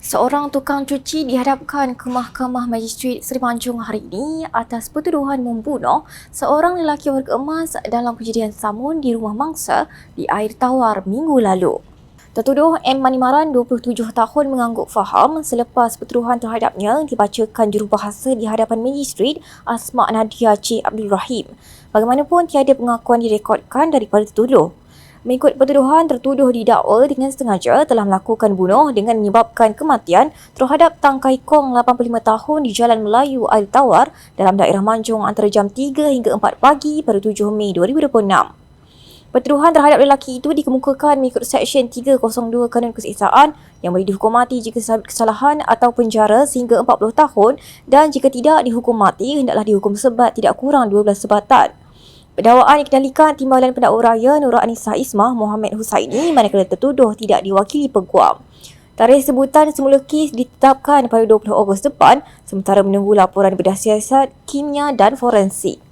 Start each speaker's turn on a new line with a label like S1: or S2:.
S1: Seorang tukang cuci dihadapkan ke Mahkamah Magistrate Seri Tanjung hari ini atas pertuduhan membunuh seorang lelaki warga emas dalam kejadian samun di rumah mangsa di Air Tawar minggu lalu. Tertuduh M. Manimaran, 27 tahun, mengangguk faham selepas pertuduhan terhadapnya dibacakan jurubahasa di hadapan Magistrate Asma Nadia C. Abdul Rahim. Bagaimanapun, tiada pengakuan direkodkan daripada tertuduh. Mengikut pertuduhan, tertuduh didakwa dengan sengaja telah melakukan bunuh dengan menyebabkan kematian terhadap Tang Kai Kong, 85 tahun, di Jalan Melayu, Air Tawar dalam daerah Manjung antara jam 3 hingga 4 pagi pada 7 Mei 2026. Pertuduhan terhadap lelaki itu dikemukakan mengikut Seksyen 302 Kanun Keseksaan yang boleh dihukum mati jika sabit kesalahan atau penjara sehingga 40 tahun dan jika tidak dihukum mati hendaklah dihukum sebat tidak kurang 12 sebatan. Pendakwaan dikendalikan Timbalan Pendakwa Raya Nur Anisa Ismah Muhammad Husaini manakala tertuduh tidak diwakili peguam. Tarikh sebutan semula kes ditetapkan pada 20 Ogos depan sementara menunggu laporan bedah siasat, kimia dan forensik.